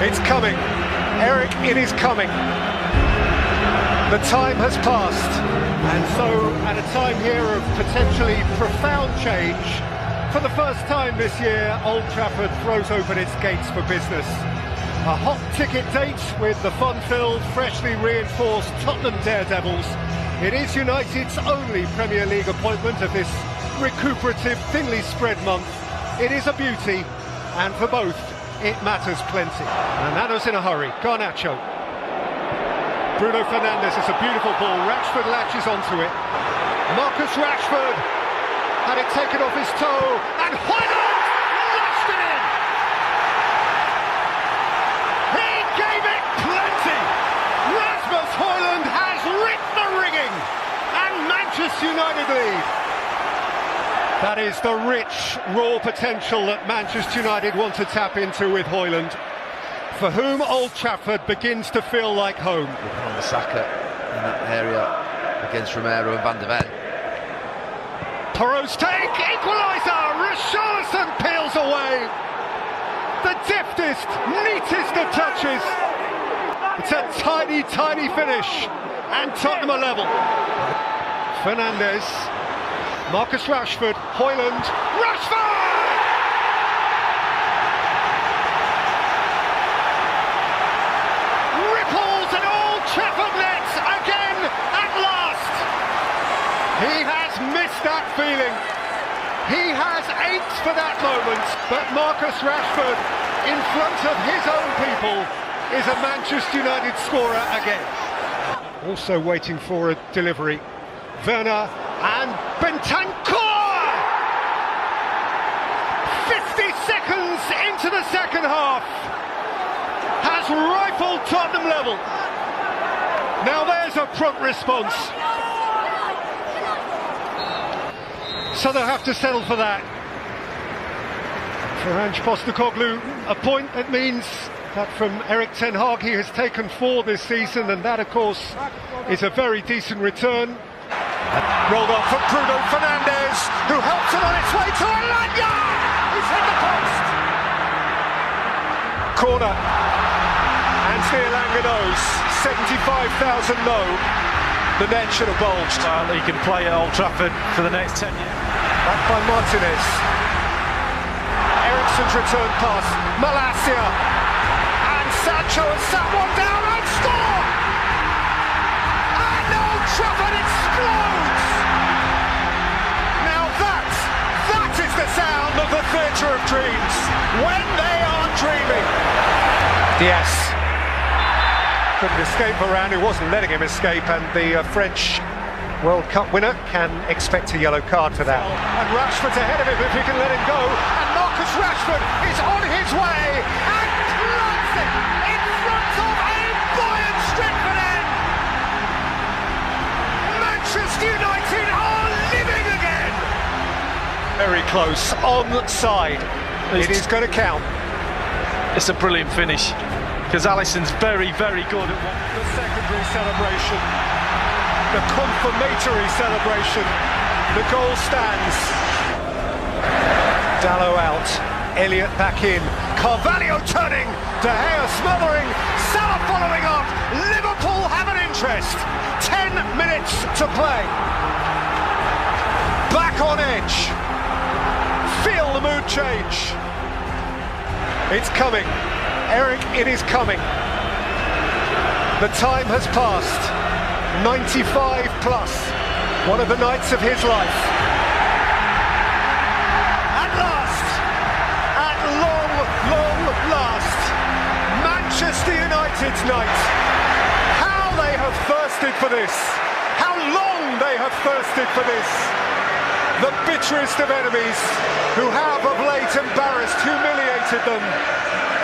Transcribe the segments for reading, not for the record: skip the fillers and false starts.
It's coming. Eric, it is coming. The time has passed. And so, at a time here of potentially profound change, for the first time this year, Old Trafford throws open its gates for business. A hot ticket date with the fun-filled, freshly reinforced Tottenham Daredevils. It is United's only Premier League appointment of this recuperative, thinly spread month. It is a beauty, and for both, it matters plenty. And Nano's in a hurry. Garnacho. Bruno Fernandes, it's a beautiful ball. Rashford latches onto it. Marcus Rashford had it taken off his toe, and Højlund lashed it in! He gave it plenty! Rasmus Højlund has ripped the rigging, and Manchester United lead. That is the rich, raw potential that Manchester United want to tap into with Højlund, for whom Old Trafford begins to feel like home. On the Saka in that area against Romero and Van de Ven. Porro's take, equaliser! Richarlison peels away. The deftest, neatest of touches. It's a tiny, tiny finish, and Tottenham are level. Fernandes, Marcus Rashford, Højlund, Rashford! Ripples and Old Trafford nets again at last. He has missed that feeling. He has ached for that moment. But Marcus Rashford, in front of his own people, is a Manchester United scorer again. Also waiting for a delivery. Werner and Bentancur! 50 seconds into the second half has rifled Tottenham level. Now there's a prompt response. So they'll have to settle for that. For Ange Postecoglou, a point that means that from Erik ten Hag he has taken 4 this season, and that of course is a very decent return. Rolled off from Bruno Fernandes, who helps it on its way to Alanya! He's hit the post! Corner. Anthony Elanga knows. 75,000 know. The net should have bulged. Well, he can play at Old Trafford for the next 10 years. Back by Martinez. Eriksen's return pass. Malacia. And Sancho has sat one down and score! And Old Trafford explodes! Now that is the sound of the theatre of dreams. When they are dreaming. Yes. Couldn't escape Varane, who wasn't letting him escape, and the French World Cup winner can expect a yellow card for that. And Rashford's ahead of him if he can let him go, and Marcus Rashford is on his way and plants it in front of a buoyant Stretford end. Manchester United are living again. Very close, onside. It is going to count. It's a brilliant finish, because Alisson's very, very good at the secondary celebration, the confirmatory celebration, the goal stands. Dalot out, Elliott back in, Carvalho turning, De Gea smothering, Salah following up, Liverpool have an interest, 10 minutes to play. Back on edge, feel the mood change. It's coming. Eric, it is coming. The time has passed. 95 plus. One of the nights of his life. At last, at long, long last, Manchester United's night. How they have thirsted for this. How long they have thirsted for this. The bitterest of enemies, who have of late embarrassed, humiliated them,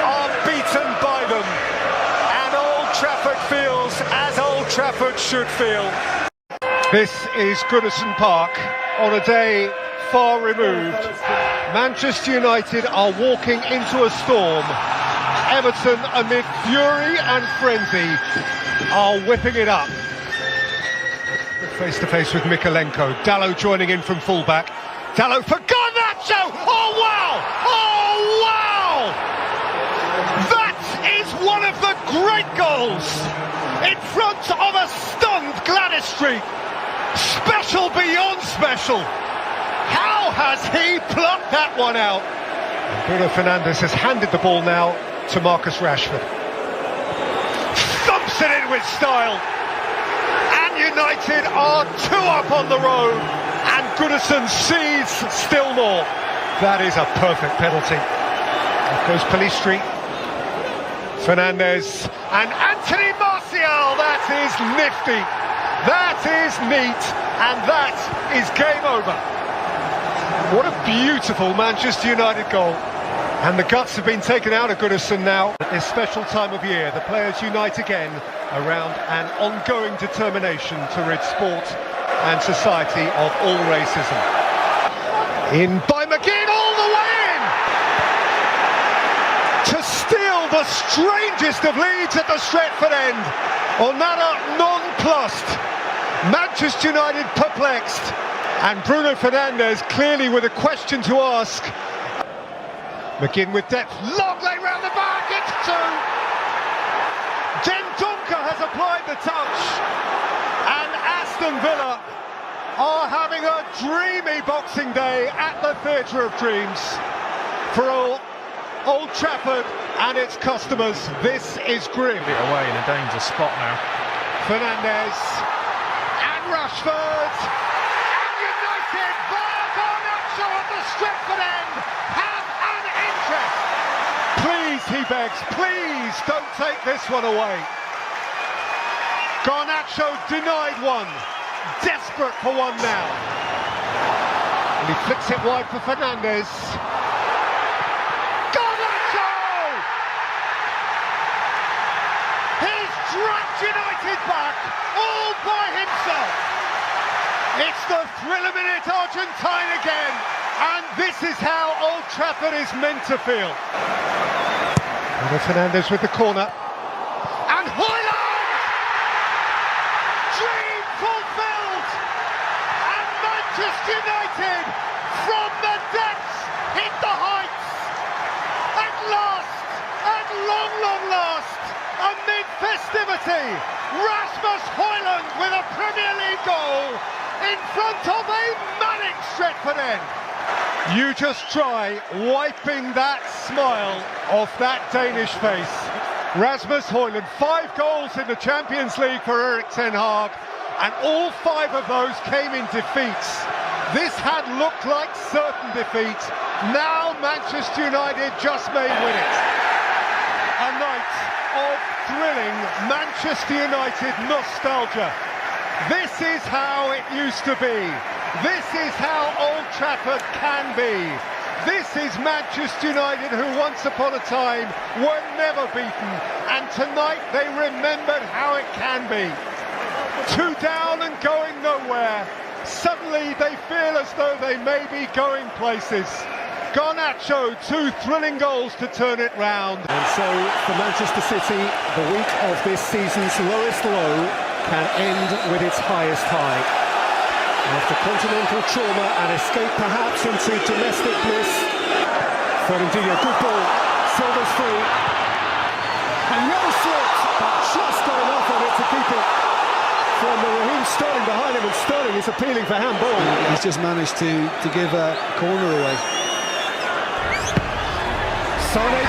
are beaten by them, and Old Trafford feels as Old Trafford should feel. This is Goodison Park on a day far removed. Manchester United are walking into a storm. Everton, amid fury and frenzy, are whipping it up. Face to face with Mikalenko. Dalot joining in from fullback. Dalot for Garnacho! Oh wow! Oh wow! That is 9 goals in front of a stunned Gladys Street. Special beyond special. How has he plucked that one out? And Bruno Fernandes has handed the ball now to Marcus Rashford. Thumps it in with style. And United are 2 up on the road. And Goodison sees still more. That is a perfect penalty. Off goes Pelistri. Fernandes and Anthony Martial. That is nifty. That is neat. And that is game over. What a beautiful Manchester United goal. And the guts have been taken out of Goodison now. At this special time of year, the players unite again around an ongoing determination to rid sport and society of all racism. In by McGinn, all the way in! To steal the strangest of leads at the Stretford end. Onana nonplussed. Manchester United perplexed. And Bruno Fernandes clearly with a question to ask. McGinn with depth, long lay round the back, it's 2. Dendoncker has applied the touch. And Aston Villa are having a dreamy Boxing Day at the Theatre of Dreams. For Old Trafford and its customers, this is grim. Away in a danger spot now. Fernandes and Rashford. At the Stretford end have an interest. Please, he begs, please don't take this one away. Garnacho denied one, desperate for one now. And he flicks it wide for Fernandes. Garnacho! He's dragged United back all by himself. It's the thriller minute Argentine again, and this is how Old Trafford is meant to feel. Bruno Fernandes with the corner, and Højlund! Dream fulfilled, and Manchester United from the depths hit the heights. At last, at long last, amid festivity, Rasmus Højlund with a Premier League goal. In front of a manic Stretford end. You just try wiping that smile off that Danish face. Rasmus Højlund, 5 goals in the Champions League for Erik ten Hag, and all 5 of those came in defeats. This had looked like certain defeat. Now Manchester United just may win it. A night of thrilling Manchester United nostalgia. This is how it used to be. This is how Old Trafford can be. This is Manchester United who once upon a time were never beaten. And tonight they remembered how it can be. 2 down and going nowhere. Suddenly they feel as though they may be going places. Garnacho, 2 thrilling goals to turn it round. And so for Manchester City, the week of this season's lowest low can end with its highest high. After continental trauma and escape perhaps into domestic bliss, Fernandinho, good ball, Silva's free, and well slipped, but just got enough on it to keep it from Raheem Sterling behind him, and Sterling is appealing for handball. He's just managed to give a corner away. Sane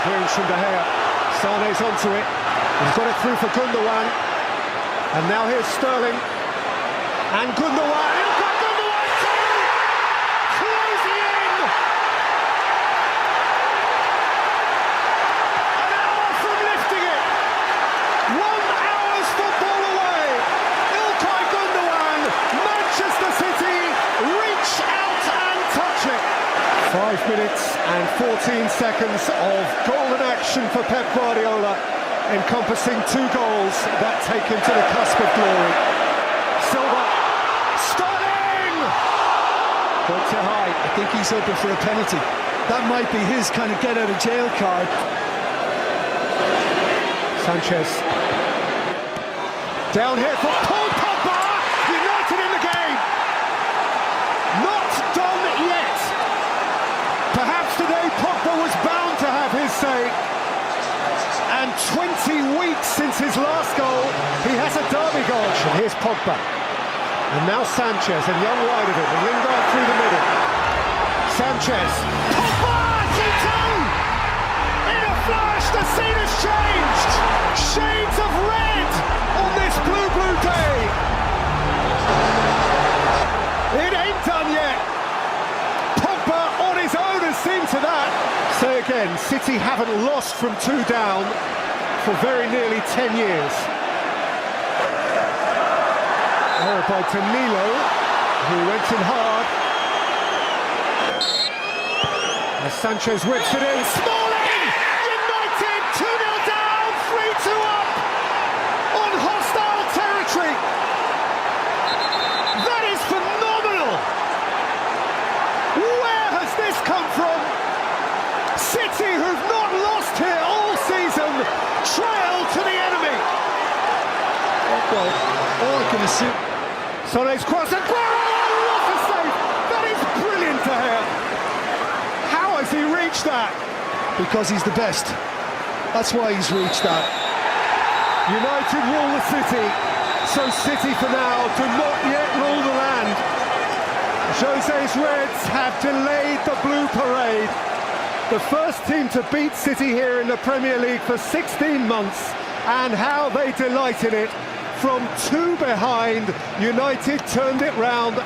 clearance from De Gea. Sane's onto it. He's got it through for Gundogan. And now here's Sterling. And Gundogan. He's got Gundogan too! Closing in! An hour from lifting it. 1 hour's football away. Ilkay Gundogan. Manchester City reach out and touch it. 5 minutes and 14 seconds of golden action for Pep Guardiola. encompassing 2 goals that take him to the cusp of glory. Silva, Sterling! Points it high. I think he's hoping for a penalty. That might be his kind of get-out-of-jail card. Sanchez. Down here for Paul Pogba! United in the game! Not done yet! Perhaps today Pogba was bound to have his say. And 20 weeks since his last goal, he has a derby goal. And here's Pogba. And now Sanchez, and young wide of it, and Lingard through the middle. Sanchez. Pogba! 2-2! In a flash, the scene has changed! Shades of red on this blue day! It ain't done yet! Pogba on his own has seen to that. Say again, City haven't lost from 2 down for very nearly 10 years. Oh, by Danilo, who went in hard. As Sanchez whips it in, Smalling! United 2-0 down, 3-2 up on hostile territory. That is phenomenal! Where has this come from? City, who've not lost here all season, trail to the enemy. Well, all I can assume... Sone's cross, and what a save! That is brilliant to hear. How has he reached that? Because he's the best. That's why he's reached that. United rule the city, so City for now do not yet rule the land. Jose's Reds have delayed the blue parade. The first team to beat City here in the Premier League for 16 months, and how they delight in it. From 2 behind, United turned it round